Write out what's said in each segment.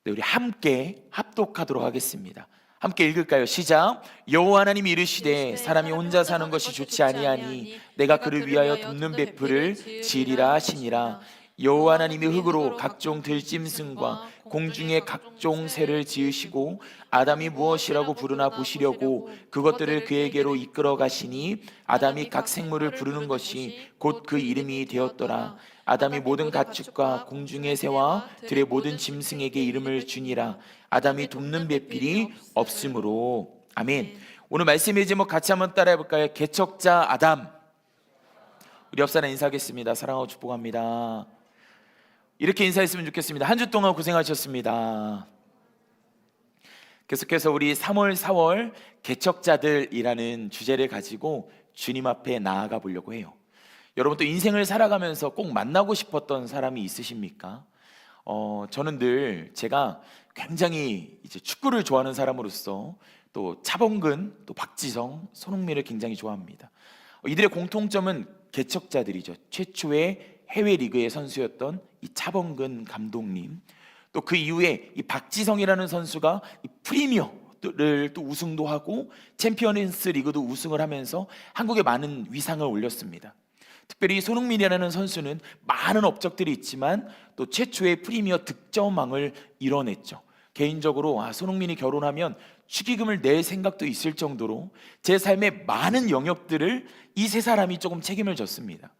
네, 우리 함께 합독하도록 하겠습니다. 함께 읽을까요? 시작. 여호와 하나님이 이르시되 사람이 혼자 사는 것이 좋지 아니하니 내가 그를 위하여 돕는 배풀을 지으리라 하시니라. 여호와 하나님이 흙으로 각종 들짐승과 공중의 각종 새를 지으시고 아담이 무엇이라고 부르나 보시려고 그것들을 그에게로 이끌어 가시니 아담이 각 생물을 부르는 것이 곧 그 이름이 되었더라. 아담이 모든 가축과 공중의 새와 들의 모든 짐승에게 이름을 주니라. 아담이 돕는 배필이 없으므로. 아멘. 오늘 말씀의 제목 같이 한번 따라해 볼까요? 개척자 아담. 우리 옆 사람 인사하겠습니다. 사랑하고 축복합니다. 이렇게 인사했으면 좋겠습니다. 한 주 동안 고생하셨습니다. 계속해서 우리 3월 4월 개척자들이라는 주제를 가지고 주님 앞에 나아가 보려고 해요. 여러분 또 인생을 살아가면서 꼭 만나고 싶었던 사람이 있으십니까? 저는 늘 제가 굉장히 이제 축구를 좋아하는 사람으로서 또 차범근, 또 박지성, 손흥민을 굉장히 좋아합니다. 이들의 공통점은 개척자들이죠. 최초의 해외 리그의 선수였던 이 차범근 감독님, 또 그 이후에 이 박지성이라는 선수가 이 프리미어를 또 우승도 하고 챔피언스 리그도 우승을 하면서 한국에 많은 위상을 올렸습니다. 특별히 손흥민이라는 선수는 많은 업적들이 있지만 또 최초의 프리미어 득점왕을 이뤄냈죠. 개인적으로 손흥민이 결혼하면 축의금을 낼 생각도 있을 정도로 제 삶의 많은 영역들을 이 세 사람이 조금 책임을 졌습니다.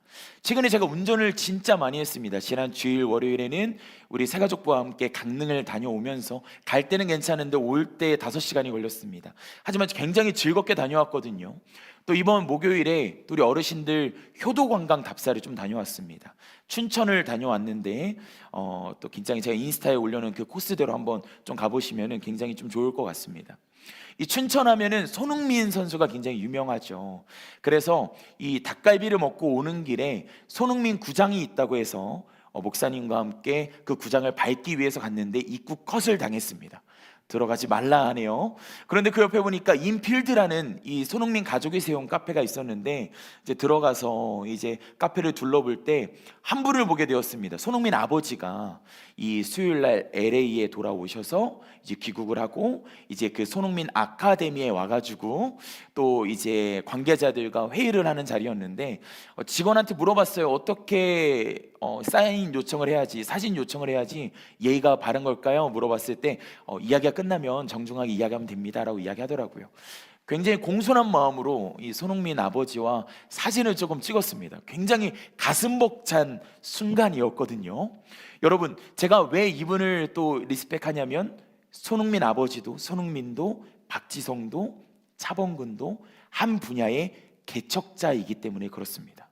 최근에 제가 운전을 진짜 많이 했습니다. 지난 주일 월요일에는 우리 새가족부와 함께 강릉을 다녀오면서 갈 때는 괜찮은데 올 때 5시간이 걸렸습니다. 하지만 굉장히 즐겁게 다녀왔거든요. 또 이번 목요일에 우리 어르신들 효도관광 답사를 좀 다녀왔습니다. 춘천을 다녀왔는데 또 굉장히 제가 인스타에 올려놓은 그 코스대로 한번 좀 가보시면 굉장히 좀 좋을 것 같습니다. 이 춘천 하면은 손흥민 선수가 굉장히 유명하죠. 그래서 이 닭갈비를 먹고 오는 길에 손흥민 구장이 있다고 해서 목사님과 함께 그 구장을 밟기 위해서 갔는데 입구 컷을 당했습니다. 들어가지 말라 하네요. 그런데 그 옆에 보니까 인필드라는 이 손흥민 가족이 세운 카페가 있었는데 이제 들어가서 이제 카페를 둘러볼 때 한 분을 보게 되었습니다. 손흥민 아버지가 이 수요일 날 LA에 돌아오셔서 이제 귀국을 하고 이제 그 손흥민 아카데미에 와가지고 또 이제 관계자들과 회의를 하는 자리였는데 직원한테 물어봤어요. 어떻게 사인 요청을 해야지, 사진 요청을 해야지 예의가 바른 걸까요? 물어봤을 때 이야기가 끝나면 정중하게 이야기하면 됩니다라고 이야기하더라고요. 굉장히 공손한 마음으로 이 손흥민 아버지와 사진을 조금 찍었습니다. 굉장히 가슴 벅찬 순간이었거든요. 여러분, 제가 왜 이분을 또 리스펙하냐면 손흥민 아버지도 손흥민도 박지성도 차범근도 한 분야의 개척자이기 때문에 그렇습니다.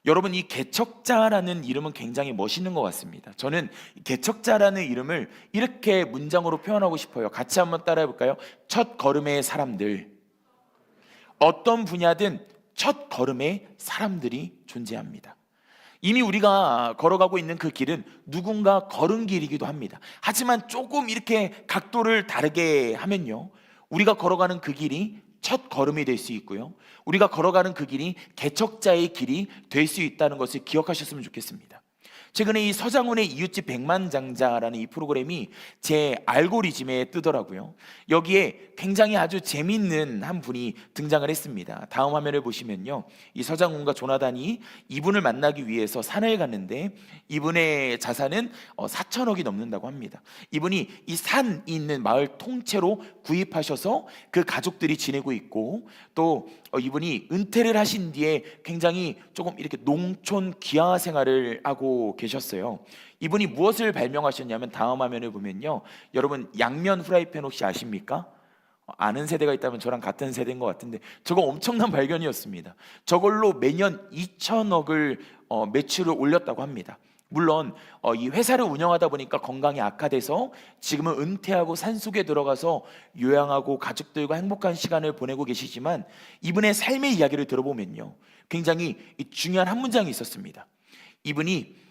여러분, 이 개척자라는 이름은 굉장히 멋있는 것 같습니다. 저는 개척자라는 이름을 이렇게 문장으로 표현하고 싶어요. 같이 한번 따라해 볼까요? 첫 걸음의 사람들. 어떤 분야든 첫 걸음의 사람들이 존재합니다. 이미 우리가 걸어가고 있는 그 길은 누군가 걸은 길이기도 합니다. 하지만 조금 이렇게 각도를 다르게 하면요, 우리가 걸어가는 그 길이 첫 걸음이 될 수 있고요, 우리가 걸어가는 그 길이 개척자의 길이 될 수 있다는 것을 기억하셨으면 좋겠습니다. 최근에 이 서장훈의 이웃집 백만장자라는 이 프로그램이 제 알고리즘에 뜨더라고요. 여기에 굉장히 아주 재밌는 한 분이 등장을 했습니다. 다음 화면을 보시면요, 이 서장훈과 조나단이 이분을 만나기 위해서 산을 갔는데 이분의 자산은 4천억이 넘는다고 합니다. 이분이 이 산이 있는 마을 통째로 구입하셔서 그 가족들이 지내고 있고, 또 이분이 은퇴를 하신 뒤에 굉장히 조금 이렇게 농촌 귀화 생활을 하고 계셨어요. 이분이 무엇을 발명하셨냐면 다음 화면을 보면요, 여러분 양면 후라이팬 혹시 아십니까? 아는 세대가 있다면 저랑 같은 세대인 것 같은데 저거 엄청난 발견이었습니다. 저걸로 매년 2천억을 매출을 올렸다고 합니다. 물론 이 회사를 운영하다 보니까 건강이 악화돼서 지금은 은퇴하고 산속에 들어가서 요양하고 가족들과 행복한 시간을 보내고 계시지만 이분의 삶의 이야기를 들어보면요, 굉장히 중요한 한 문장이 있었습니다. 이분이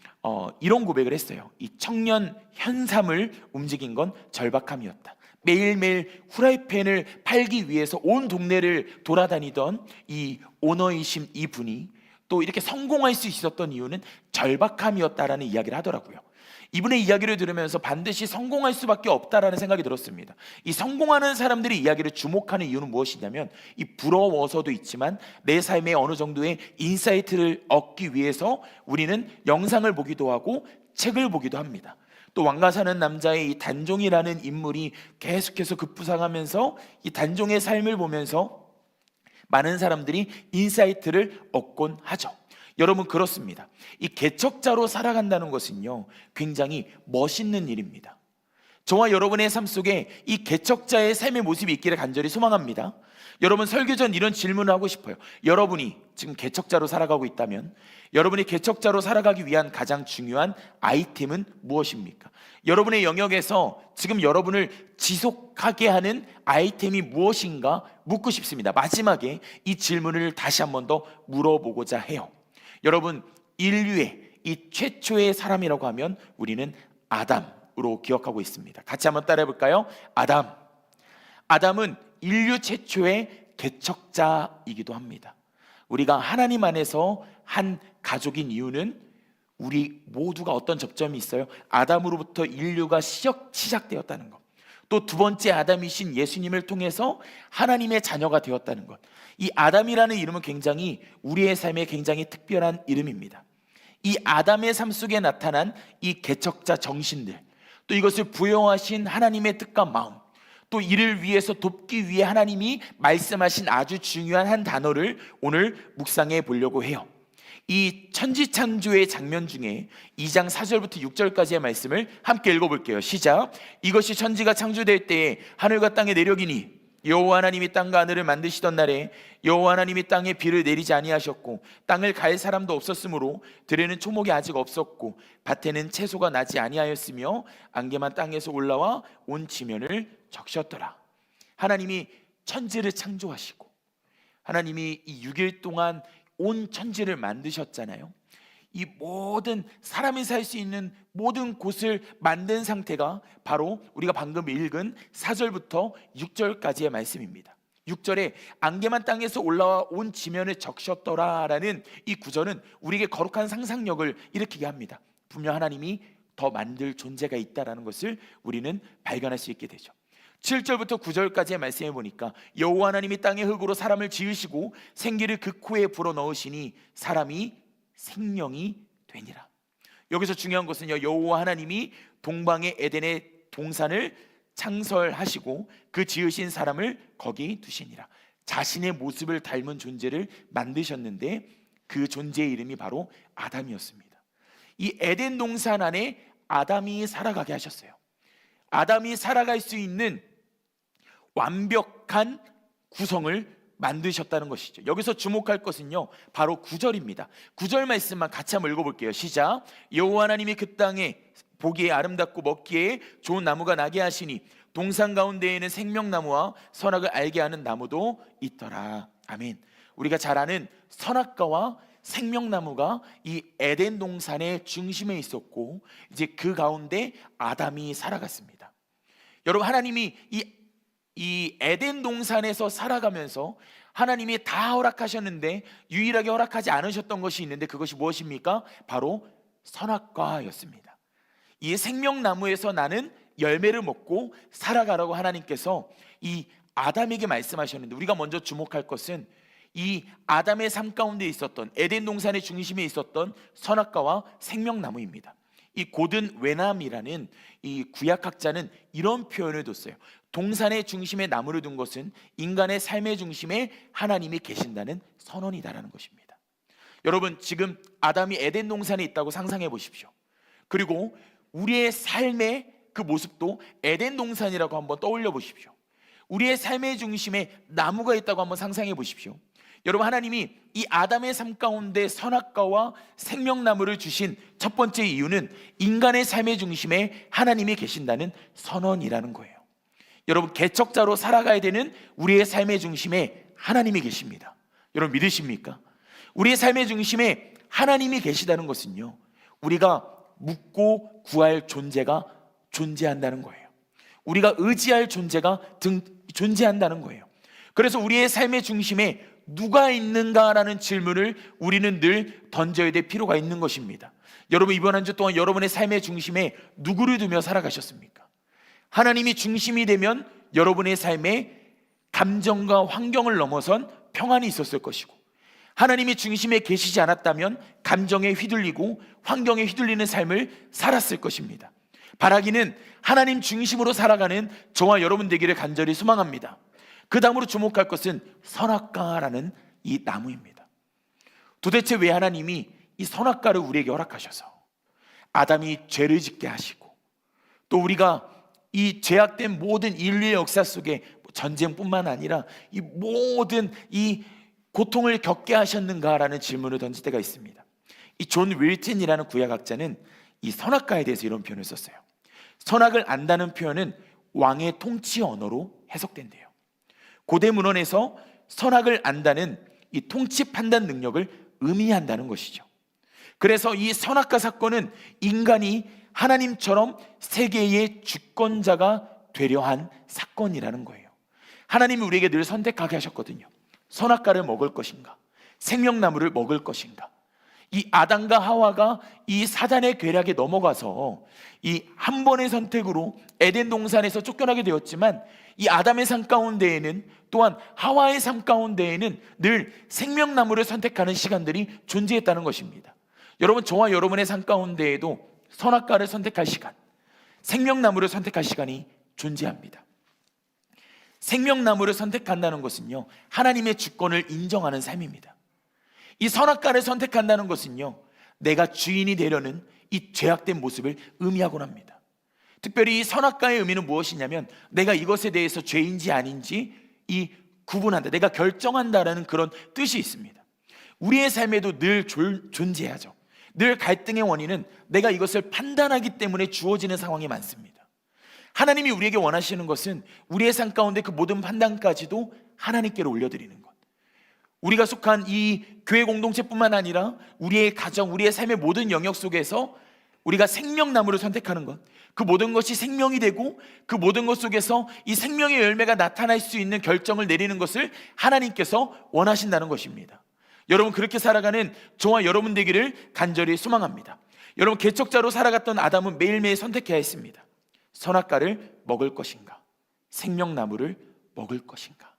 이런 고백을 했어요. 이 청년 현삼을 움직인 건 절박함이었다. 매일매일 후라이팬을 팔기 위해서 온 동네를 돌아다니던 이 오너이신 이분이 또 이렇게 성공할 수 있었던 이유는 절박함이었다라는 이야기를 하더라고요. 이분의 이야기를 들으면서 반드시 성공할 수밖에 없다라는 생각이 들었습니다. 이 성공하는 사람들의 이야기를 주목하는 이유는 무엇이냐면, 이 부러워서도 있지만 내 삶에 어느 정도의 인사이트를 얻기 위해서 우리는 영상을 보기도 하고 책을 보기도 합니다. 또 왕가 사는 남자의 이 단종이라는 인물이 계속해서 급부상하면서 이 단종의 삶을 보면서 많은 사람들이 인사이트를 얻곤 하죠. 여러분, 그렇습니다. 이 개척자로 살아간다는 것은요, 굉장히 멋있는 일입니다. 저와 여러분의 삶 속에 이 개척자의 삶의 모습이 있기를 간절히 소망합니다. 여러분, 설교 전 이런 질문을 하고 싶어요. 여러분이 지금 개척자로 살아가고 있다면, 여러분이 개척자로 살아가기 위한 가장 중요한 아이템은 무엇입니까? 여러분의 영역에서 지금 여러분을 지속하게 하는 아이템이 무엇인가 묻고 싶습니다. 마지막에 이 질문을 다시 한 번 더 물어보고자 해요. 여러분, 인류의 이 최초의 사람이라고 하면 우리는 아담으로 기억하고 있습니다. 같이 한번 따라해 볼까요? 아담. 아담은 인류 최초의 개척자이기도 합니다. 우리가 하나님 안에서 한 가족인 이유는 우리 모두가 어떤 접점이 있어요? 아담으로부터 인류가 시작되었다는 것. 또 두 번째 아담이신 예수님을 통해서 하나님의 자녀가 되었다는 것. 이 아담이라는 이름은 굉장히 우리의 삶에 굉장히 특별한 이름입니다. 이 아담의 삶 속에 나타난 이 개척자 정신들, 또 이것을 부여하신 하나님의 뜻과 마음, 또 이를 위해서 돕기 위해 하나님이 말씀하신 아주 중요한 한 단어를 오늘 묵상해 보려고 해요. 이 천지창조의 장면 중에 2장 4절부터 6절까지의 말씀을 함께 읽어볼게요. 시작. 이것이 천지가 창조될 때에 하늘과 땅의 내력이니 여호와 하나님이 땅과 하늘을 만드시던 날에 여호와 하나님이 땅에 비를 내리지 아니하셨고 땅을 갈 사람도 없었으므로 들에는 초목이 아직 없었고 밭에는 채소가 나지 아니하였으며 안개만 땅에서 올라와 온 지면을 적셨더라. 하나님이 천지를 창조하시고 하나님이 이 6일 동안 온 천지를 만드셨잖아요. 이 모든 사람이 살 수 있는 모든 곳을 만든 상태가 바로 우리가 방금 읽은 4절부터 6절까지의 말씀입니다. 6절에 안개만 땅에서 올라와 온 지면을 적셨더라라는 이 구절은 우리에게 거룩한 상상력을 일으키게 합니다. 분명 하나님이 더 만들 존재가 있다라는 것을 우리는 발견할 수 있게 되죠. 7절부터 9절까지의 말씀해 보니까 여호와 하나님이 땅의 흙으로 사람을 지으시고 생기를 그 코에 불어넣으시니 사람이 생명이 되니라. 여기서 중요한 것은요, 여호와 하나님이 동방의 에덴의 동산을 창설하시고 그 지으신 사람을 거기 두시니라. 자신의 모습을 닮은 존재를 만드셨는데 그 존재의 이름이 바로 아담이었습니다. 이 에덴 동산 안에 아담이 살아가게 하셨어요. 아담이 살아갈 수 있는 완벽한 구성을 만드셨다는 것이죠. 여기서 주목할 것은요, 바로 9절입니다. 9절 말씀만 같이 한번 읽어볼게요. 시작. 여호와 하나님이 그 땅에 보기에 아름답고 먹기에 좋은 나무가 나게 하시니 동산 가운데에는 생명나무와 선악을 알게 하는 나무도 있더라. 아멘. 우리가 잘 아는 선악과와 생명나무가 이 에덴 동산의 중심에 있었고 이제 그 가운데 아담이 살아갔습니다. 여러분, 하나님이 이 에덴 동산에서 살아가면서 하나님이 다 허락하셨는데 유일하게 허락하지 않으셨던 것이 있는데 그것이 무엇입니까? 바로 선악과였습니다. 이 생명나무에서 나는 열매를 먹고 살아가라고 하나님께서 이 아담에게 말씀하셨는데, 우리가 먼저 주목할 것은 이 아담의 삶 가운데 있었던 에덴 동산의 중심에 있었던 선악과와 생명나무입니다. 이 고든 웨남이라는 이 구약학자는 이런 표현을 뒀어요. 동산의 중심에 나무를 둔 것은 인간의 삶의 중심에 하나님이 계신다는 선언이다라는 것입니다. 여러분, 지금 아담이 에덴 동산에 있다고 상상해 보십시오. 그리고 우리의 삶의 그 모습도 에덴 동산이라고 한번 떠올려 보십시오. 우리의 삶의 중심에 나무가 있다고 한번 상상해 보십시오. 여러분, 하나님이 이 아담의 삶 가운데 선악과와 생명나무를 주신 첫 번째 이유는 인간의 삶의 중심에 하나님이 계신다는 선언이라는 거예요. 여러분, 개척자로 살아가야 되는 우리의 삶의 중심에 하나님이 계십니다. 여러분, 믿으십니까? 우리의 삶의 중심에 하나님이 계시다는 것은요, 우리가 묻고 구할 존재가 존재한다는 거예요. 우리가 의지할 존재가 존재한다는 거예요. 그래서 우리의 삶의 중심에 누가 있는가라는 질문을 우리는 늘 던져야 될 필요가 있는 것입니다. 여러분, 이번 한 주 동안 여러분의 삶의 중심에 누구를 두며 살아가셨습니까? 하나님이 중심이 되면 여러분의 삶에 감정과 환경을 넘어선 평안이 있었을 것이고, 하나님이 중심에 계시지 않았다면 감정에 휘둘리고 환경에 휘둘리는 삶을 살았을 것입니다. 바라기는 하나님 중심으로 살아가는 저와 여러분 되기를 간절히 소망합니다. 그 다음으로 주목할 것은 선악과라는 이 나무입니다. 도대체 왜 하나님이 이 선악과를 우리에게 허락하셔서 아담이 죄를 짓게 하시고, 또 우리가 이 죄악된 모든 인류의 역사 속에 전쟁뿐만 아니라 이 모든 이 고통을 겪게 하셨는가라는 질문을 던질 때가 있습니다. 이 존 윌튼이라는 구약학자는 이 선악과에 대해서 이런 표현을 썼어요. 선악을 안다는 표현은 왕의 통치 언어로 해석된대요. 고대 문헌에서 선악을 안다는 이 통치 판단 능력을 의미한다는 것이죠. 그래서 이 선악과 사건은 인간이 하나님처럼 세계의 주권자가 되려 한 사건이라는 거예요. 하나님이 우리에게 늘 선택하게 하셨거든요. 선악과를 먹을 것인가, 생명나무를 먹을 것인가. 이 아담과 하와가 이 사단의 괴략에 넘어가서 이 한 번의 선택으로 에덴 동산에서 쫓겨나게 되었지만, 이 아담의 삶 가운데에는 또한 하와의 삶 가운데에는 늘 생명나무를 선택하는 시간들이 존재했다는 것입니다. 여러분, 저와 여러분의 삶 가운데에도 선악과를 선택할 시간, 생명나무를 선택할 시간이 존재합니다. 생명나무를 선택한다는 것은요, 하나님의 주권을 인정하는 삶입니다. 이 선악과를 선택한다는 것은요, 내가 주인이 되려는 이 죄악된 모습을 의미하곤 합니다. 특별히 이 선악과의 의미는 무엇이냐면, 내가 이것에 대해서 죄인지 아닌지 이 구분한다, 내가 결정한다라는 그런 뜻이 있습니다. 우리의 삶에도 늘 존재하죠. 늘 갈등의 원인은 내가 이것을 판단하기 때문에 주어지는 상황이 많습니다. 하나님이 우리에게 원하시는 것은 우리의 삶 가운데 그 모든 판단까지도 하나님께로 올려드리는 것. 우리가 속한 이 교회 공동체뿐만 아니라 우리의 가정, 우리의 삶의 모든 영역 속에서 우리가 생명나무를 선택하는 것, 그 모든 것이 생명이 되고 그 모든 것 속에서 이 생명의 열매가 나타날 수 있는 결정을 내리는 것을 하나님께서 원하신다는 것입니다. 여러분, 그렇게 살아가는 저와 여러분 되기를 간절히 소망합니다. 여러분, 개척자로 살아갔던 아담은 매일매일 선택해야 했습니다. 선악과를 먹을 것인가, 생명나무를 먹을 것인가.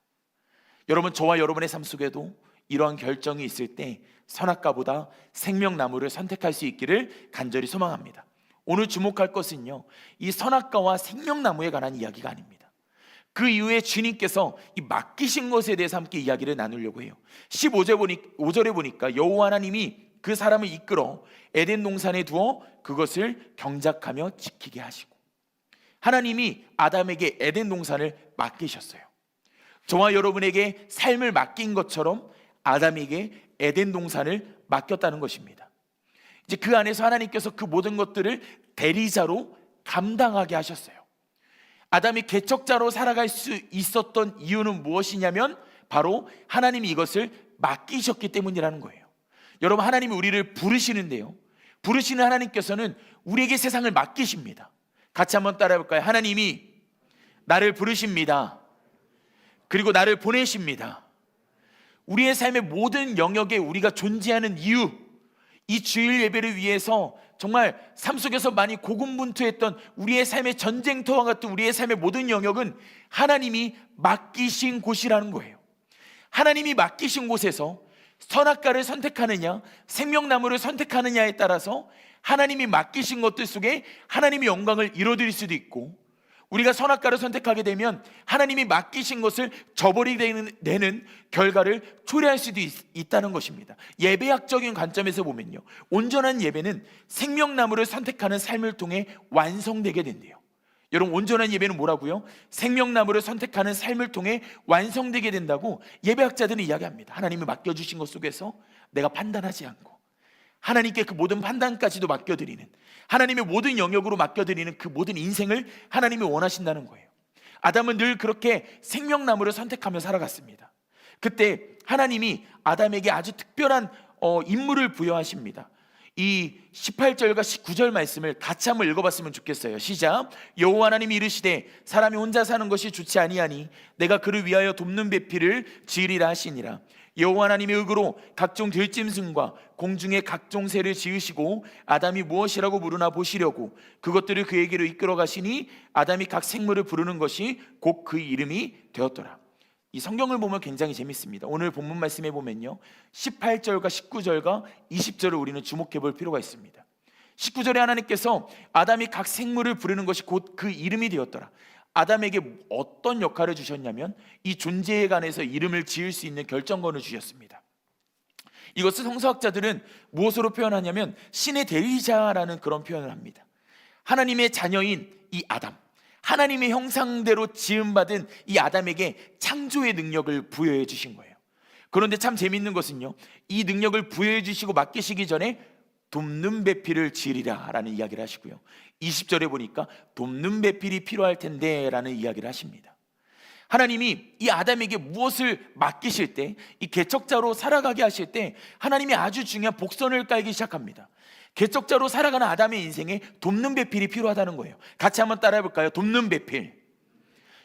여러분, 저와 여러분의 삶 속에도 이러한 결정이 있을 때 선악과보다 생명나무를 선택할 수 있기를 간절히 소망합니다. 오늘 주목할 것은요, 이 선악과와 생명나무에 관한 이야기가 아닙니다. 그 이후에 주님께서 이 맡기신 것에 대해서 함께 이야기를 나누려고 해요. 15절에 보니까 여호와 하나님이 그 사람을 이끌어 에덴 동산에 두어 그것을 경작하며 지키게 하시고, 하나님이 아담에게 에덴 동산을 맡기셨어요. 저와 여러분에게 삶을 맡긴 것처럼 아담에게 에덴 동산을 맡겼다는 것입니다. 이제 그 안에서 하나님께서 그 모든 것들을 대리자로 감당하게 하셨어요. 아담이 개척자로 살아갈 수 있었던 이유는 무엇이냐면 바로 하나님이 이것을 맡기셨기 때문이라는 거예요. 여러분, 하나님이 우리를 부르시는데요, 부르시는 하나님께서는 우리에게 세상을 맡기십니다. 같이 한번 따라해 볼까요? 하나님이 나를 부르십니다. 그리고 나를 보내십니다. 우리의 삶의 모든 영역에 우리가 존재하는 이유, 이 주일 예배를 위해서 정말 삶 속에서 많이 고군분투했던 우리의 삶의 전쟁터와 같은 우리의 삶의 모든 영역은 하나님이 맡기신 곳이라는 거예요. 하나님이 맡기신 곳에서 선악과를 선택하느냐 생명나무를 선택하느냐에 따라서 하나님이 맡기신 것들 속에 하나님의 영광을 이뤄드릴 수도 있고, 우리가 선악과를 선택하게 되면 하나님이 맡기신 것을 저버리게 되는 결과를 초래할 수도 있다는 것입니다. 예배학적인 관점에서 보면요, 온전한 예배는 생명나무를 선택하는 삶을 통해 완성되게 된대요. 여러분, 온전한 예배는 뭐라고요? 생명나무를 선택하는 삶을 통해 완성되게 된다고 예배학자들은 이야기합니다. 하나님이 맡겨주신 것 속에서 내가 판단하지 않고 하나님께 그 모든 판단까지도 맡겨드리는, 하나님의 모든 영역으로 맡겨드리는 그 모든 인생을 하나님이 원하신다는 거예요. 아담은 늘 그렇게 생명나무를 선택하며 살아갔습니다. 그때 하나님이 아담에게 아주 특별한 임무를 부여하십니다. 이 18절과 19절 말씀을 같이 한번 읽어봤으면 좋겠어요. 시작. 여호와 하나님이 이르시되 사람이 혼자 사는 것이 좋지 아니하니 내가 그를 위하여 돕는 배필을 지으리라 하시니라. 여호와 하나님의 의그로 각종 들짐승과 공중의 각종 새를 지으시고 아담이 무엇이라고 부르나 보시려고 그것들을 그에게로 이끌어 가시니 아담이 각 생물을 부르는 것이 곧 그 이름이 되었더라. 이 성경을 보면 굉장히 재밌습니다. 오늘 본문 말씀에 보면요, 18절과 19절과 20절을 우리는 주목해 볼 필요가 있습니다. 19절에 하나님께서 아담이 각 생물을 부르는 것이 곧 그 이름이 되었더라. 아담에게 어떤 역할을 주셨냐면 이 존재에 관해서 이름을 지을 수 있는 결정권을 주셨습니다. 이것을 성서학자들은 무엇으로 표현하냐면 신의 대리자라는 그런 표현을 합니다. 하나님의 자녀인 이 아담, 하나님의 형상대로 지음받은 이 아담에게 창조의 능력을 부여해 주신 거예요. 그런데 참 재밌는 것은요, 이 능력을 부여해 주시고 맡기시기 전에 돕는 배필을 지으리라 라는 이야기를 하시고요, 20절에 보니까 돕는 배필이 필요할 텐데 라는 이야기를 하십니다. 하나님이 이 아담에게 무엇을 맡기실 때, 이 개척자로 살아가게 하실 때 하나님이 아주 중요한 복선을 깔기 시작합니다. 개척자로 살아가는 아담의 인생에 돕는 배필이 필요하다는 거예요. 같이 한번 따라해 볼까요? 돕는 배필.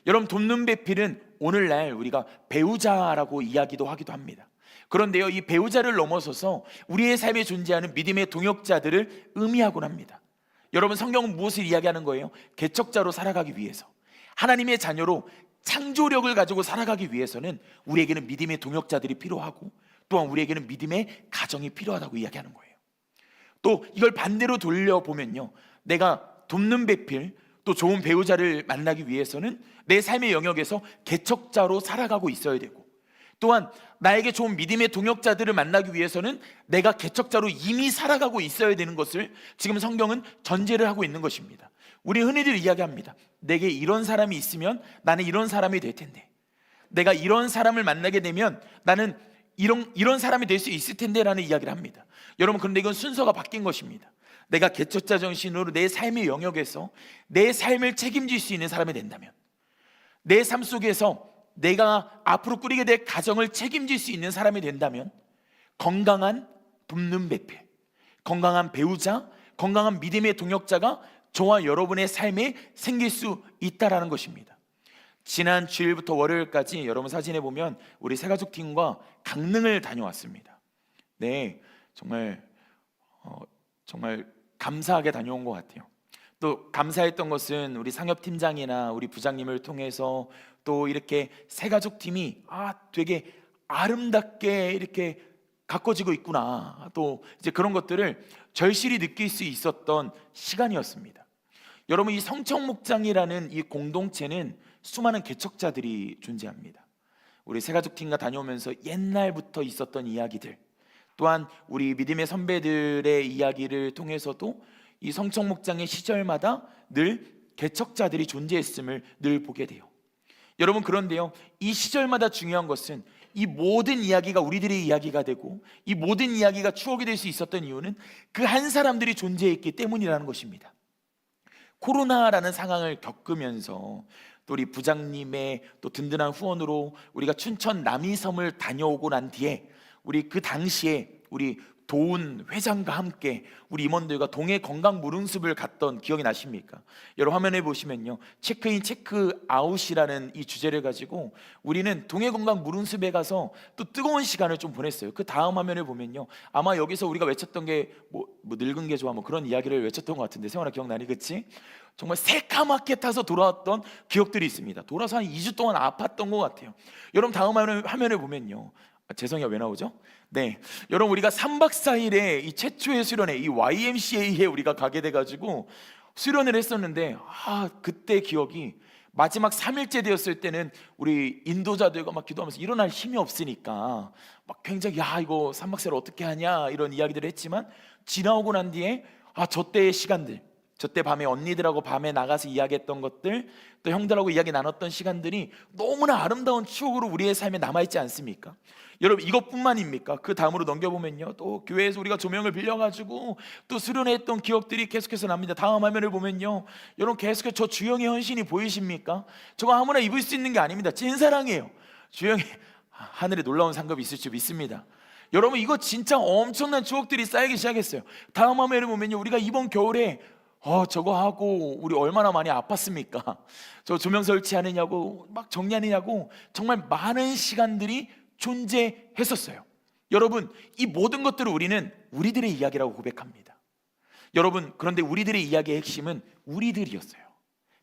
여러분, 돕는 배필은 오늘날 우리가 배우자라고 이야기도 하기도 합니다. 그런데요, 이 배우자를 넘어서서 우리의 삶에 존재하는 믿음의 동역자들을 의미하곤 합니다. 여러분, 성경은 무엇을 이야기하는 거예요? 개척자로 살아가기 위해서, 하나님의 자녀로 창조력을 가지고 살아가기 위해서는 우리에게는 믿음의 동역자들이 필요하고 또한 우리에게는 믿음의 가정이 필요하다고 이야기하는 거예요. 또 이걸 반대로 돌려보면요, 내가 돕는 배필, 또 좋은 배우자를 만나기 위해서는 내 삶의 영역에서 개척자로 살아가고 있어야 되고, 또한 나에게 좋은 믿음의 동역자들을 만나기 위해서는 내가 개척자로 이미 살아가고 있어야 되는 것을 지금 성경은 전제를 하고 있는 것입니다. 우리 흔히들 이야기합니다. 내게 이런 사람이 있으면 나는 이런 사람이 될 텐데, 내가 이런 사람을 만나게 되면 나는 이런 사람이 될 수 있을 텐데 라는 이야기를 합니다. 여러분, 그런데 이건 순서가 바뀐 것입니다. 내가 개척자 정신으로 내 삶의 영역에서 내 삶을 책임질 수 있는 사람이 된다면, 내 삶 속에서 내가 앞으로 꾸리게 될 가정을 책임질 수 있는 사람이 된다면, 건강한 돕는 배필, 건강한 배우자, 건강한 믿음의 동역자가 저와 여러분의 삶에 생길 수 있다라는 것입니다. 지난 주일부터 월요일까지 여러분 사진에 보면 우리 새가족팀과 강릉을 다녀왔습니다. 네, 정말 감사하게 다녀온 것 같아요. 또 감사했던 것은 우리 상협팀장이나 우리 부장님을 통해서 또 이렇게 새가족팀이 되게 아름답게 이렇게 가꿔지고 있구나, 또 이제 그런 것들을 절실히 느낄 수 있었던 시간이었습니다. 여러분, 이 성청목장이라는 이 공동체는 수많은 개척자들이 존재합니다. 우리 새가족팀과 다녀오면서 옛날부터 있었던 이야기들, 또한 우리 믿음의 선배들의 이야기를 통해서도 이 성청목장의 시절마다 늘 개척자들이 존재했음을 늘 보게 돼요. 여러분, 그런데요, 이 시절마다 중요한 것은 이 모든 이야기가 우리들의 이야기가 되고 이 모든 이야기가 추억이 될 수 있었던 이유는 그 한 사람들이 존재했기 때문이라는 것입니다. 코로나라는 상황을 겪으면서 또 우리 부장님의 또 든든한 후원으로 우리가 춘천 남이섬을 다녀오고 난 뒤에 우리 그 당시에 우리 도운 회장과 함께 우리 임원들과 동해 건강 무릉습을 갔던 기억이 나십니까? 여러분, 화면에 보시면요, 체크인 체크아웃이라는 이 주제를 가지고 우리는 동해 건강 무릉습에 가서 또 뜨거운 시간을 좀 보냈어요. 그 다음 화면을 보면요, 아마 여기서 우리가 외쳤던 게 뭐 늙은 게 좋아 뭐 그런 이야기를 외쳤던 것 같은데, 세원아 기억나니? 그치? 정말 새까맣게 타서 돌아왔던 기억들이 있습니다. 돌아서 한 2주 동안 아팠던 것 같아요. 여러분, 다음 화면을 보면요, 재성이가 왜 나오죠? 네, 여러분, 우리가 3박 4일에 이 최초의 수련회, 이 YMCA에 우리가 가게 돼가지고 수련을 했었는데, 그때 기억이 마지막 3일째 되었을 때는 우리 인도자들과 막 기도하면서 일어날 힘이 없으니까 막 굉장히 이거 3박 4일 어떻게 하냐 이런 이야기들을 했지만, 지나오고 난 뒤에 저 때의 시간들, 저 때 밤에 언니들하고 밤에 나가서 이야기했던 것들, 또 형들하고 이야기 나눴던 시간들이 너무나 아름다운 추억으로 우리의 삶에 남아있지 않습니까? 여러분, 이것뿐만입니까? 그 다음으로 넘겨보면요, 또 교회에서 우리가 조명을 빌려가지고 또 수련했던 기억들이 계속해서 납니다. 다음 화면을 보면요, 여러분, 계속해서 저 주영의 헌신이 보이십니까? 저거 아무나 입을 수 있는 게 아닙니다. 찐사랑이에요. 주영의 하늘에 놀라운 상급이 있을 줄 믿습니다. 여러분, 이거 진짜 엄청난 추억들이 쌓이기 시작했어요. 다음 화면을 보면요, 우리가 이번 겨울에 저거 하고 우리 얼마나 많이 아팠습니까? 저 조명 설치하느냐고 막 정리하느냐고 정말 많은 시간들이 존재했었어요. 여러분, 이 모든 것들을 우리는 우리들의 이야기라고 고백합니다. 여러분, 그런데 우리들의 이야기의 핵심은 우리들이었어요.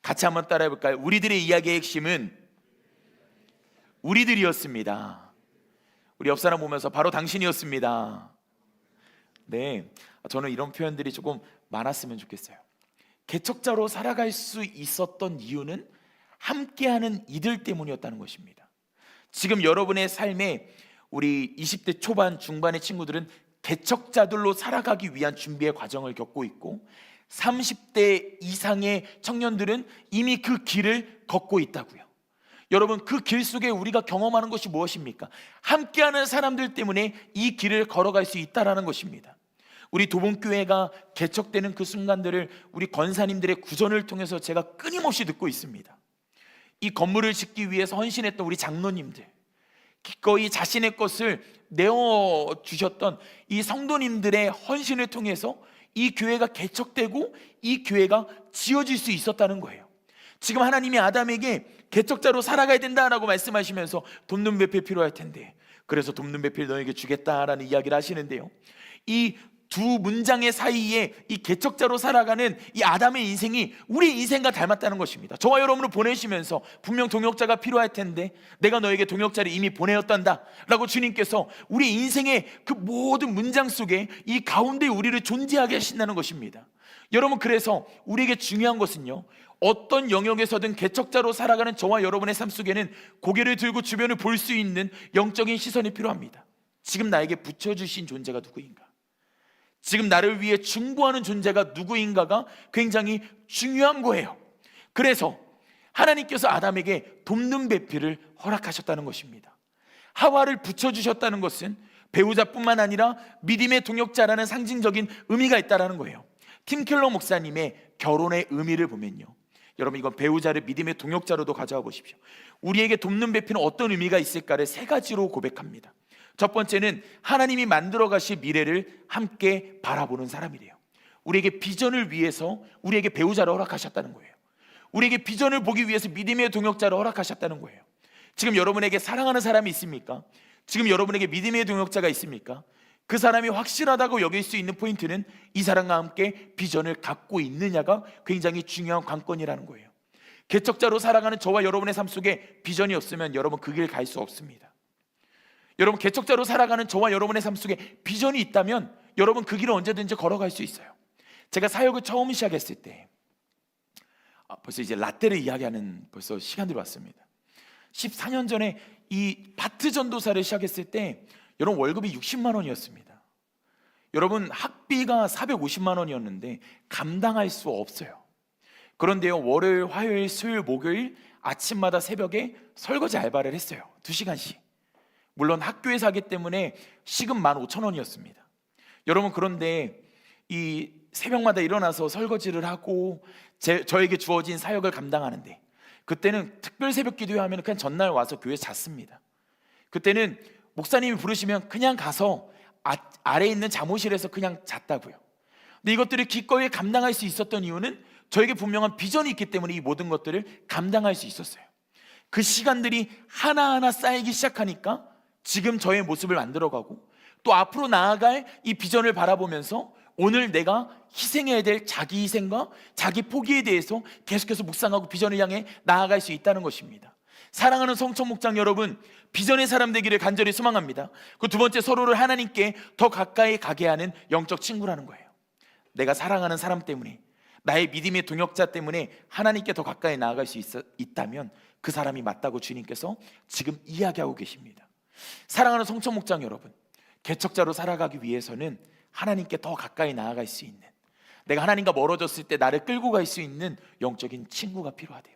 같이 한번 따라해 볼까요? 우리들의 이야기의 핵심은 우리들이었습니다. 우리 옆 사람 보면서 바로 당신이었습니다. 네, 저는 이런 표현들이 조금 많았으면 좋겠어요. 개척자로 살아갈 수 있었던 이유는 함께하는 이들 때문이었다는 것입니다. 지금 여러분의 삶에 우리 20대 초반 중반의 친구들은 개척자들로 살아가기 위한 준비의 과정을 겪고 있고, 30대 이상의 청년들은 이미 그 길을 걷고 있다고요. 여러분, 그 길 속에 우리가 경험하는 것이 무엇입니까? 함께하는 사람들 때문에 이 길을 걸어갈 수 있다는 것입니다. 우리 도봉교회가 개척되는 그 순간들을 우리 권사님들의 구전을 통해서 제가 끊임없이 듣고 있습니다. 이 건물을 짓기 위해서 헌신했던 우리 장로님들, 기꺼이 자신의 것을 내어주셨던 이 성도님들의 헌신을 통해서 이 교회가 개척되고 이 교회가 지어질 수 있었다는 거예요. 지금 하나님이 아담에게 개척자로 살아가야 된다라고 말씀하시면서 돕는 배필 필요할 텐데, 그래서 돕는 배필 너에게 주겠다라는 이야기를 하시는데요, 이 두 문장의 사이에 이 개척자로 살아가는 이 아담의 인생이 우리 인생과 닮았다는 것입니다. 저와 여러분을 보내시면서 분명 동역자가 필요할 텐데 내가 너에게 동역자를 이미 보내었단다 라고 주님께서 우리 인생의 그 모든 문장 속에 이 가운데 우리를 존재하게 하신다는 것입니다. 여러분, 그래서 우리에게 중요한 것은요, 어떤 영역에서든 개척자로 살아가는 저와 여러분의 삶 속에는 고개를 들고 주변을 볼 수 있는 영적인 시선이 필요합니다. 지금 나에게 붙여주신 존재가 누구인가? 지금 나를 위해 중보하는 존재가 누구인가가 굉장히 중요한 거예요. 그래서 하나님께서 아담에게 돕는 배필을 허락하셨다는 것입니다. 하와를 붙여주셨다는 것은 배우자뿐만 아니라 믿음의 동역자라는 상징적인 의미가 있다는 거예요. 팀 켈러 목사님의 결혼의 의미를 보면요, 여러분, 이건 배우자를 믿음의 동역자로도 가져와 보십시오. 우리에게 돕는 배필은 어떤 의미가 있을까를 세 가지로 고백합니다. 첫 번째는 하나님이 만들어 가실 미래를 함께 바라보는 사람이래요. 우리에게 비전을 위해서 우리에게 배우자를 허락하셨다는 거예요. 우리에게 비전을 보기 위해서 믿음의 동역자를 허락하셨다는 거예요. 지금 여러분에게 사랑하는 사람이 있습니까? 지금 여러분에게 믿음의 동역자가 있습니까? 그 사람이 확실하다고 여길 수 있는 포인트는 이 사람과 함께 비전을 갖고 있느냐가 굉장히 중요한 관건이라는 거예요. 개척자로 살아가는 저와 여러분의 삶 속에 비전이 없으면 여러분 그 길 갈 수 없습니다. 여러분, 개척자로 살아가는 저와 여러분의 삶 속에 비전이 있다면 여러분 그 길을 언제든지 걸어갈 수 있어요. 제가 사역을 처음 시작했을 때 벌써 이제 라떼를 이야기하는 벌써 시간들이 왔습니다. 14년 전에 이 바트 전도사를 시작했을 때 여러분 월급이 60만 원이었습니다. 여러분, 학비가 450만 원이었는데 감당할 수 없어요. 그런데요, 월요일, 화요일, 수요일, 목요일 아침마다 새벽에 설거지 알바를 했어요. 2시간씩. 물론 학교에서 하기 때문에 시급 15,000원이었습니다. 여러분, 그런데 이 새벽마다 일어나서 설거지를 하고 저에게 주어진 사역을 감당하는데, 그때는 특별 새벽 기도하면 그냥 전날 와서 교회에 잤습니다. 그때는 목사님이 부르시면 그냥 가서 아래에 있는 잠옷실에서 그냥 잤다고요. 근데 이것들을 기꺼이 감당할 수 있었던 이유는 저에게 분명한 비전이 있기 때문에 이 모든 것들을 감당할 수 있었어요. 그 시간들이 하나하나 쌓이기 시작하니까 지금 저의 모습을 만들어가고, 또 앞으로 나아갈 이 비전을 바라보면서 오늘 내가 희생해야 될 자기 희생과 자기 포기에 대해서 계속해서 묵상하고 비전을 향해 나아갈 수 있다는 것입니다. 사랑하는 성청 목장 여러분, 비전의 사람 되기를 간절히 소망합니다. 그 두 번째, 서로를 하나님께 더 가까이 가게 하는 영적 친구라는 거예요. 내가 사랑하는 사람 때문에, 나의 믿음의 동역자 때문에 하나님께 더 가까이 나아갈 수 있다면 그 사람이 맞다고 주님께서 지금 이야기하고 계십니다. 사랑하는 성청 목장 여러분, 개척자로 살아가기 위해서는 하나님께 더 가까이 나아갈 수 있는, 내가 하나님과 멀어졌을 때 나를 끌고 갈 수 있는 영적인 친구가 필요하대요.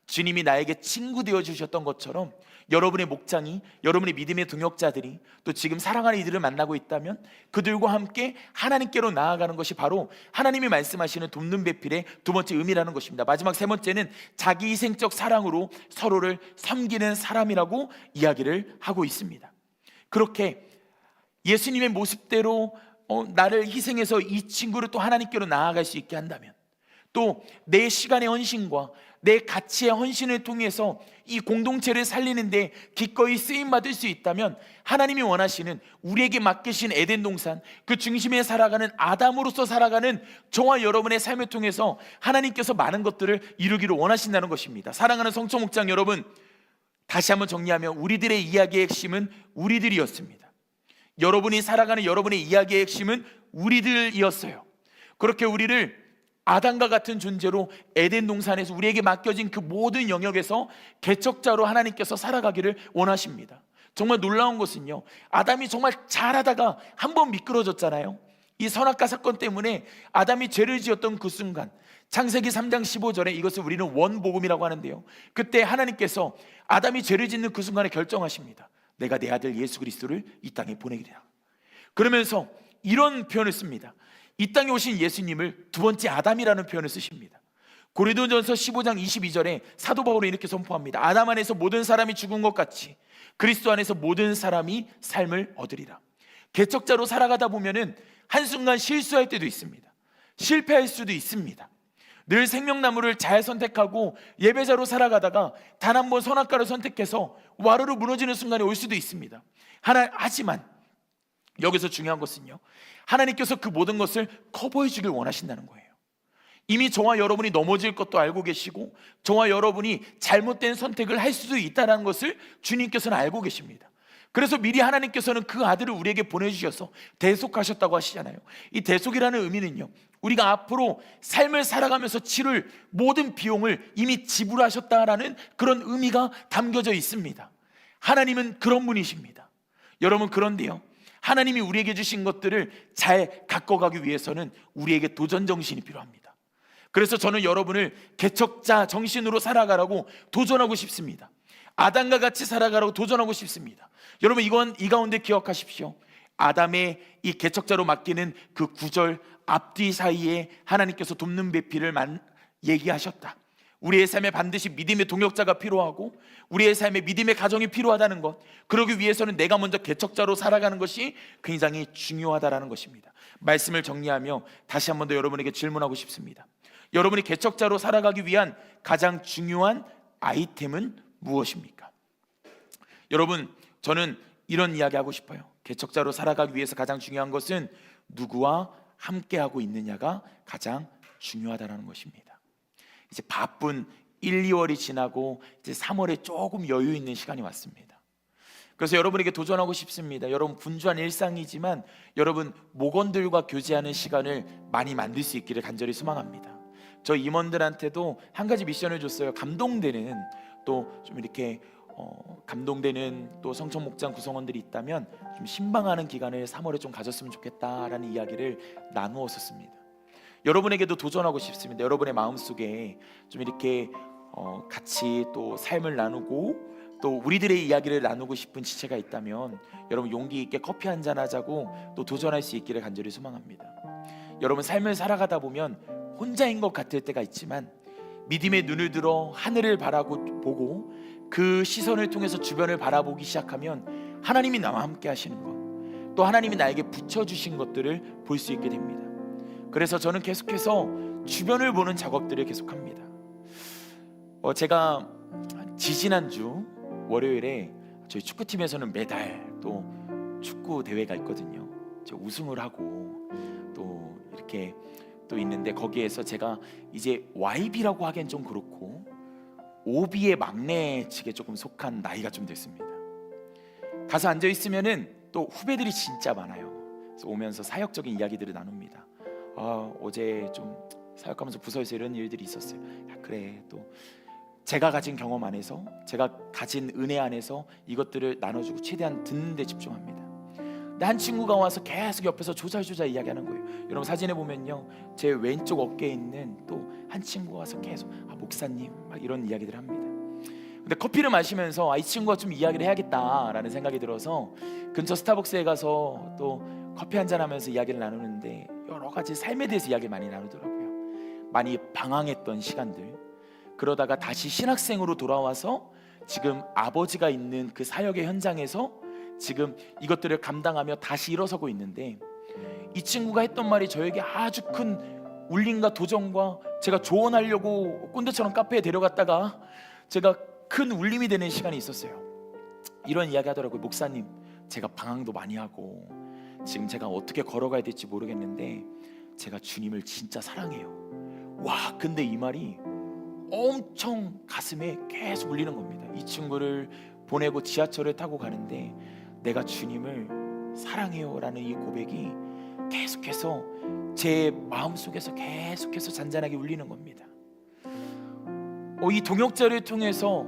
주님이 나에게 친구 되어주셨던 것처럼 여러분의 목장이, 여러분의 믿음의 동역자들이 또 지금 사랑하는 이들을 만나고 있다면 그들과 함께 하나님께로 나아가는 것이 바로 하나님이 말씀하시는 돕는 배필의 두 번째 의미라는 것입니다. 마지막 세 번째는 자기 희생적 사랑으로 서로를 섬기는 사람이라고 이야기를 하고 있습니다. 그렇게 예수님의 모습대로 나를 희생해서 이 친구를 또 하나님께로 나아갈 수 있게 한다면, 또 내 시간의 헌신과 내 가치의 헌신을 통해서 이 공동체를 살리는데 기꺼이 쓰임받을 수 있다면, 하나님이 원하시는 우리에게 맡기신 에덴 동산 그 중심에 살아가는 아담으로서 살아가는 저와 여러분의 삶을 통해서 하나님께서 많은 것들을 이루기를 원하신다는 것입니다. 사랑하는 성청 목장 여러분, 다시 한번 정리하면 우리들의 이야기의 핵심은 우리들이었습니다. 여러분이 살아가는 여러분의 이야기의 핵심은 우리들이었어요. 그렇게 우리를 아담과 같은 존재로 에덴 동산에서 우리에게 맡겨진 그 모든 영역에서 개척자로 하나님께서 살아가기를 원하십니다. 정말 놀라운 것은요, 아담이 정말 잘하다가 한번 미끄러졌잖아요. 이 선악과 사건 때문에 아담이 죄를 지었던 그 순간, 창세기 3장 15절에 이것을 우리는 원복음이라고 하는데요, 그때 하나님께서 아담이 죄를 짓는 그 순간에 결정하십니다. 내가 내 아들 예수 그리스도를 이 땅에 보내기리라. 그러면서 이런 표현을 씁니다. 이 땅에 오신 예수님을 두 번째 아담이라는 표현을 쓰십니다. 고린도전서 15장 22절에 사도 바울은 이렇게 선포합니다. 아담 안에서 모든 사람이 죽은 것 같이 그리스도 안에서 모든 사람이 삶을 얻으리라. 개척자로 살아가다 보면은 한순간 실수할 때도 있습니다. 실패할 수도 있습니다. 늘 생명나무를 잘 선택하고 예배자로 살아가다가 단 한 번 선악과를 선택해서 와르르 무너지는 순간이 올 수도 있습니다. 하지만 여기서 중요한 것은요, 하나님께서 그 모든 것을 커버해 주길 원하신다는 거예요. 이미 저와 여러분이 넘어질 것도 알고 계시고, 저와 여러분이 잘못된 선택을 할 수도 있다는 것을 주님께서는 알고 계십니다. 그래서 미리 하나님께서는 그 아들을 우리에게 보내주셔서 대속하셨다고 하시잖아요. 이 대속이라는 의미는요, 우리가 앞으로 삶을 살아가면서 치를 모든 비용을 이미 지불하셨다라는 그런 의미가 담겨져 있습니다. 하나님은 그런 분이십니다. 여러분, 그런데요, 하나님이 우리에게 주신 것들을 잘 갖고가기 위해서는 우리에게 도전 정신이 필요합니다. 그래서 저는 여러분을 개척자 정신으로 살아가라고 도전하고 싶습니다. 아담과 같이 살아가라고 도전하고 싶습니다. 여러분, 이 가운데 기억하십시오. 아담의 이 개척자로 맡기는 그 구절 앞뒤 사이에 하나님께서 돕는 배필을 얘기하셨다. 우리의 삶에 반드시 믿음의 동역자가 필요하고 우리의 삶에 믿음의 가정이 필요하다는 것, 그러기 위해서는 내가 먼저 개척자로 살아가는 것이 굉장히 중요하다는 것입니다. 말씀을 정리하며 다시 한 번 더 여러분에게 질문하고 싶습니다. 여러분이 개척자로 살아가기 위한 가장 중요한 아이템은 무엇입니까? 여러분, 저는 이런 이야기 하고 싶어요. 개척자로 살아가기 위해서 가장 중요한 것은 누구와 함께하고 있느냐가 가장 중요하다는 것입니다. 이제 바쁜 1, 2월이 지나고 이제 3월에 조금 여유 있는 시간이 왔습니다. 그래서 여러분에게 도전하고 싶습니다. 여러분, 분주한 일상이지만 여러분 목원들과 교제하는 시간을 많이 만들 수 있기를 간절히 소망합니다. 저 임원들한테도 한 가지 미션을 줬어요. 감동되는, 또 좀 이렇게 감동되는 또 성청 목장 구성원들이 있다면 좀 신방하는 기간을 3월에 좀 가졌으면 좋겠다라는 이야기를 나누었었습니다. 여러분에게도 도전하고 싶습니다. 여러분의 마음속에 좀 이렇게 같이 또 삶을 나누고 또 우리들의 이야기를 나누고 싶은 지체가 있다면 여러분 용기 있게 커피 한잔 하자고 또 도전할 수 있기를 간절히 소망합니다. 여러분, 삶을 살아가다 보면 혼자인 것 같을 때가 있지만 믿음의 눈을 들어 하늘을 보고 그 시선을 통해서 주변을 바라보기 시작하면 하나님이 나와 함께 하시는 것, 또 하나님이 나에게 붙여주신 것들을 볼 수 있게 됩니다. 그래서 저는 계속해서 주변을 보는 작업들을 계속합니다. 제가 지지난주 월요일에 저희 축구팀에서는 매달 또 축구 대회가 있거든요. 우승을 하고 또 이렇게 또 있는데, 거기에서 제가 이제 YB라고 하기엔 좀 그렇고 OB의 막내 측에 조금 속한 나이가 좀 됐습니다. 가서 앉아 있으면은 또 후배들이 진짜 많아요. 그래서 오면서 사역적인 이야기들을 나눕니다. 어제 좀 사역하면서 부서에서 이런 일들이 있었어요. 그래, 또 제가 가진 경험 안에서, 제가 가진 은혜 안에서 이것들을 나눠주고 최대한 듣는 데 집중합니다. 근데 한 친구가 와서 계속 옆에서 조잘조잘 이야기하는 거예요. 여러분, 사진에 보면요, 제 왼쪽 어깨에 있는 또 한 친구가 와서 계속 목사님 막 이런 이야기들을 합니다. 근데 커피를 마시면서 이 친구가 좀 이야기를 해야겠다라는 생각이 들어서 근처 스타벅스에 가서 또 커피 한잔 하면서 이야기를 나누는데 여러 가지 삶에 대해서 이야기를 많이 나누더라고요. 많이 방황했던 시간들, 그러다가 다시 신학생으로 돌아와서 지금 아버지가 있는 그 사역의 현장에서 지금 이것들을 감당하며 다시 일어서고 있는데, 이 친구가 했던 말이 저에게 아주 큰 울림과 도전과, 제가 조언하려고 꼰대처럼 카페에 데려갔다가 제가 큰 울림이 되는 시간이 있었어요. 이런 이야기 하더라고요. 목사님, 제가 방황도 많이 하고 지금 제가 어떻게 걸어가야 될지 모르겠는데 제가 주님을 진짜 사랑해요. 와, 근데 이 말이 엄청 가슴에 계속 울리는 겁니다. 이 친구를 보내고 지하철을 타고 가는데 내가 주님을 사랑해요 라는 이 고백이 계속해서 제 마음속에서 계속해서 잔잔하게 울리는 겁니다. 이 동역자를 통해서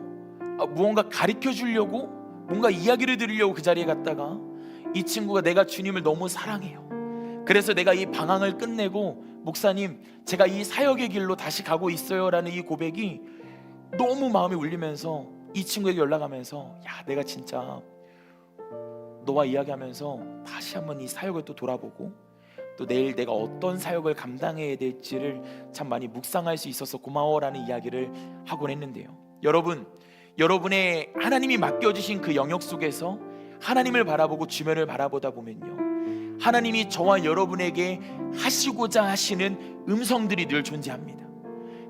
무언가 가르쳐 주려고, 뭔가 이야기를 들으려고 그 자리에 갔다가 이 친구가 내가 주님을 너무 사랑해요, 그래서 내가 이 방황을 끝내고 목사님 제가 이 사역의 길로 다시 가고 있어요 라는 이 고백이 너무 마음이 울리면서 이 친구에게 연락하면서, 야, 내가 진짜 너와 이야기하면서 다시 한번 이 사역을 또 돌아보고 또 내일 내가 어떤 사역을 감당해야 될지를 참 많이 묵상할 수 있어서 고마워라는 이야기를 하곤 했는데요. 여러분, 여러분의 하나님이 맡겨주신 그 영역 속에서 하나님을 바라보고 주변을 바라보다 보면요, 하나님이 저와 여러분에게 하시고자 하시는 음성들이 늘 존재합니다.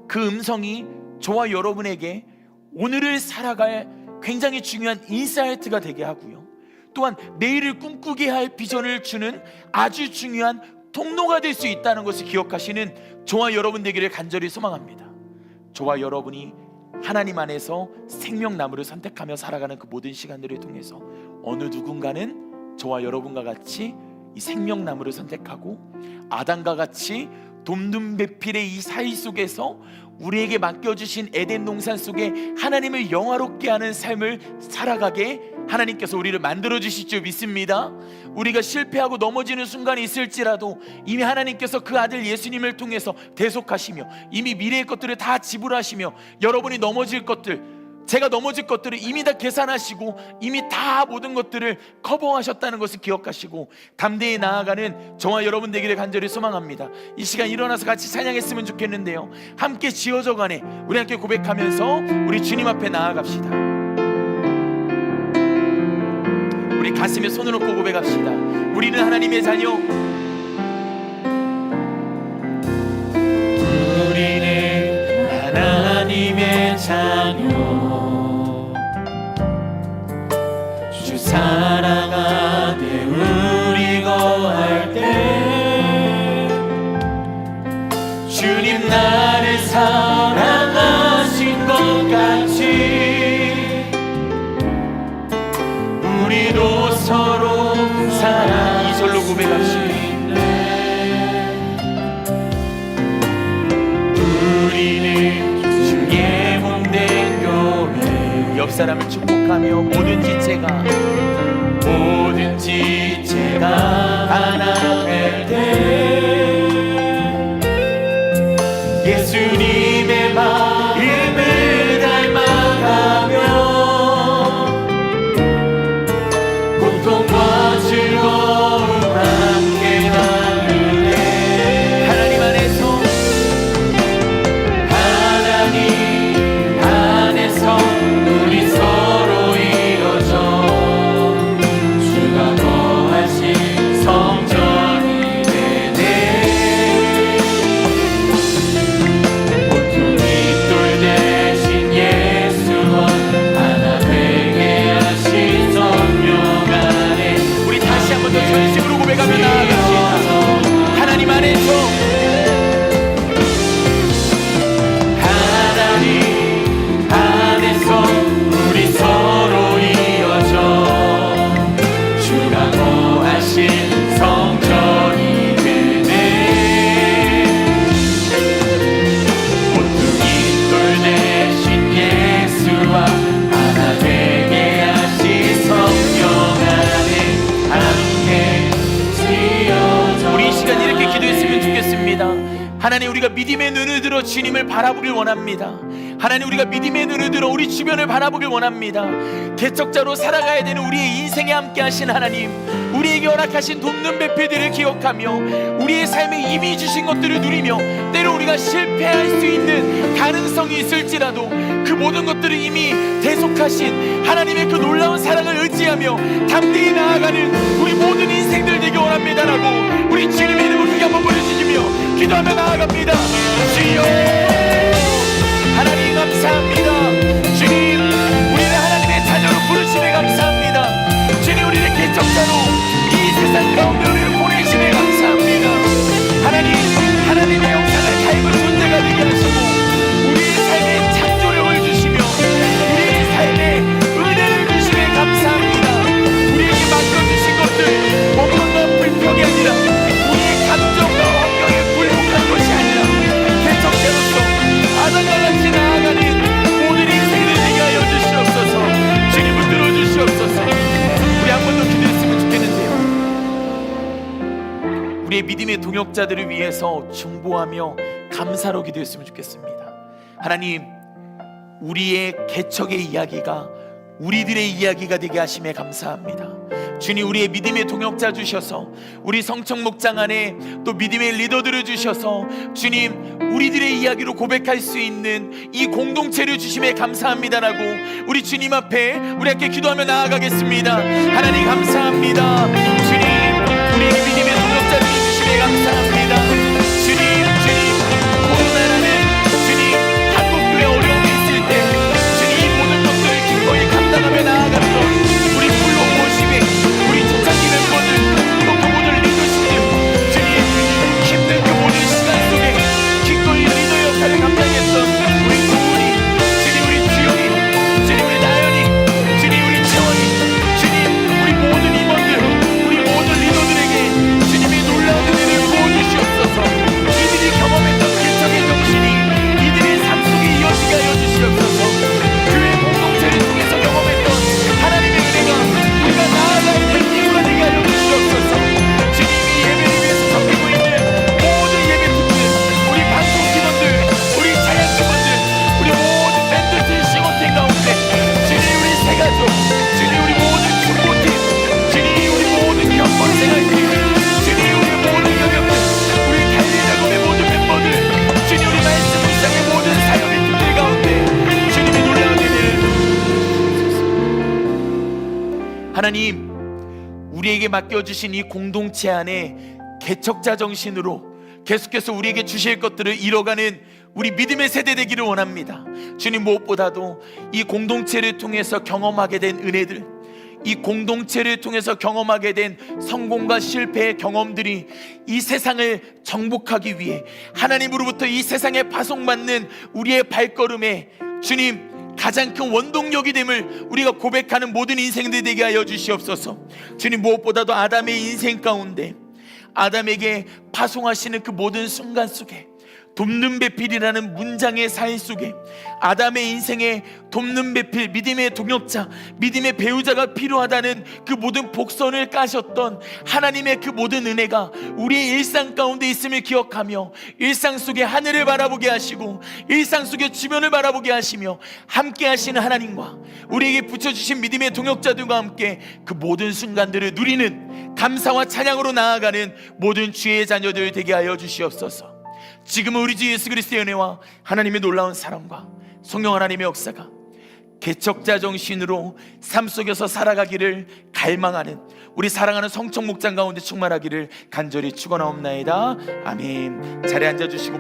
그 음성이 저와 여러분에게 오늘을 살아갈 굉장히 중요한 인사이트가 되게 하고요, 또한 내일을 꿈꾸게 할 비전을 주는 아주 중요한 통로가 될 수 있다는 것을 기억하시는 저와 여러분 되기를 간절히 소망합니다. 저와 여러분이 하나님 안에서 생명나무를 선택하며 살아가는 그 모든 시간들을 통해서 어느 누군가는 저와 여러분과 같이 이 생명나무를 선택하고 아담과 같이 돔둠배필의 이 사이 속에서 우리에게 맡겨주신 에덴 동산 속에 하나님을 영화롭게 하는 삶을 살아가게 하나님께서 우리를 만들어주실 줄 믿습니다. 우리가 실패하고 넘어지는 순간이 있을지라도 이미 하나님께서 그 아들 예수님을 통해서 대속하시며 이미 미래의 것들을 다 지불하시며 여러분이 넘어질 것들, 제가 넘어질 것들을 이미 다 계산하시고 이미 다 모든 것들을 커버하셨다는 것을 기억하시고 담대히 나아가는 저와 여러분 되기를 간절히 소망합니다. 이 시간 일어나서 같이 찬양했으면 좋겠는데요, 함께 지어져가네 우리 함께 고백하면서 우리 주님 앞에 나아갑시다. 우리 가슴에 손을 얹고 고백합시다. 우리는 하나님의 자녀, 우리는 하나님의 자녀, 주 사랑하되 우리 거할 때 주님 나를 사랑하신 것 같이 우리도 서로 사랑, 이절로 고백합시다. 우리는 주의 몸된 교회, 옆 사람을 축복하며 뭐든지 제가 하나 될 때 예수님의 마음을 닮아가며 고통과 즐거움 함께 나누네. 하나님 안에서 우리 서로 이어져 주가 거하신 성전이 되네. 모퉁이 돌 대신 예수와 하나 되게 하신 성령 안에 우리 다시 한 번 더 전심으로 고백하며 나아갑시다. 하나님 안에서 우리 서로 이어져 주가 거하신 성전이 되네. 모퉁이 돌 대신 예수와 하나 되게 하신 성령 안에 함께 지어져. 우리 이 시간 이렇게 기도했으면 좋겠습니다. 하나님, 우리가 믿음의 눈을 들어 주님을 바라보길 원합니다. 하나님, 우리가 믿음의 눈을 들어 우리 주변을 바라보길 원합니다. 개척자로 살아가야 되는 우리의 인생에 함께 하신 하나님, 우리에게 허락하신 돕는 배필들을 기억하며 우리의 삶에 이미 주신 것들을 누리며 때로 우리가 실패할 수 있는 가능성이 있을지라도 그 모든 것들을 이미 대속하신 하나님의 그 놀라운 사랑을 의지하며 담대히 나아가는 우리 모든 인생들 되기 원합니다라고 우리 주님의 이름을 크게 한번 부르짖으며 기도하며 나아갑니다. 주여 하나님 감사합니다. 주님 우리를 하나님의 자녀로 부르심에 감사합니다. 주님 우리를 개척자로 이 세상 가운데 우리를 보내심에 감사합니다. 하나님의 영상을 닮은 존재가 되게 하시고 우리의 삶에 창조력을 주시며 우리의 삶에 은혜를 주심에 감사합니다. 우리에게 맡겨주신 것들 어떤 불평이 아니라 우리의 감정과 환경에 불복한 것이 아니라 개척자로서 아담과 같이 나아가는 모든 인생을 되게 하여 주시옵소서. 주님 붙들어 주시옵소서. 우리 한 번 더 기도했으면 좋겠는데요, 우리의 믿음의 동역자들을 위해서 중보하며 감사로 기도했으면 좋겠습니다. 하나님, 우리의 개척의 이야기가 우리들의 이야기가 되게 하심에 감사합니다. 주님 우리의 믿음의 동역자 주셔서 우리 성청 목장 안에 또 믿음의 리더들을 주셔서 주님 우리들의 이야기로 고백할 수 있는 이 공동체를 주심에 감사합니다라고 우리 주님 앞에 우리 함께 기도하며 나아가겠습니다. 하나님 감사합니다. 주님 우리의 믿음의 동역자를 주심에 감사합니다. 주님 코로나라는 주님 한국교회 어려움이 있을 때 주님 이 모든 것들을 기꺼이 감당하며 나아갔던 우리 불로 모심에 우리 초창기 멤버들 또 그 모든 리더십들 주님 힘든 그 모든 시간 속에 기꺼이 리더 역할을 감당했던 우리 구은이 주님 우리 주영이 주님 우리 나연이 주님 우리 채원이 주님 우리 모든 임원들 우리 모든 리더들에게 주님이 놀라운 은혜를 부어주시옵소서. 이들이 경험했던 개척의 정신이 이들의 삶 속에 이어지게 하여 주시옵소서. 교회 공동체를 통해서 경험했던 하나님의 은혜가 우리가 나아갈 때 이유가 되게 하여 주시옵소서. 주님이 예배를 위해서 섬기고 있는 모든 예배팀들 우리 방송팀원들 우리 찬양팀원들 우리 모든 밴드팀 싱어팀 가운데 주님 우리 새가족 주님 우리 모든 중보팀 주님 우리 모든 경건생활팀 주님 우리 모든 영역들 우리 달리자금의 모든 멤버들 주님 우리 말씀 묵상의 모든 사역의 팀들 가운데 주님이 놀라운 은혜를 하나님 우리에게 맡겨주신 이 공동체 안에 개척자 정신으로 계속해서 우리에게 주실 것들을 이뤄가는 우리 믿음의 세대 되기를 원합니다. 주님 무엇보다도 이 공동체를 통해서 경험하게 된 은혜들 이 공동체를 통해서 경험하게 된 성공과 실패의 경험들이 이 세상을 정복하기 위해 하나님으로부터 이 세상에 파송받는 우리의 발걸음에 주님 가장 큰 원동력이 됨을 우리가 고백하는 모든 인생들 되게 하여 주시옵소서. 주님 무엇보다도 아담의 인생 가운데 아담에게 파송하시는 그 모든 순간 속에 돕는 배필이라는 문장의 사이 속에 아담의 인생에 돕는 배필, 믿음의 동역자, 믿음의 배우자가 필요하다는 그 모든 복선을 까셨던 하나님의 그 모든 은혜가 우리의 일상 가운데 있음을 기억하며 일상 속에 하늘을 바라보게 하시고 일상 속에 주변을 바라보게 하시며 함께 하시는 하나님과 우리에게 붙여주신 믿음의 동역자들과 함께 그 모든 순간들을 누리는 감사와 찬양으로 나아가는 모든 주의 자녀들 되게 하여 주시옵소서. 지금은 우리 주 예수 그리스도의 은혜와 하나님의 놀라운 사랑과 성령 하나님의 역사가 개척자 정신으로 삶 속에서 살아가기를 갈망하는 우리 사랑하는 성청 목장 가운데 충만하기를 간절히 축원하옵나이다. 아멘. 자리에 앉아주시고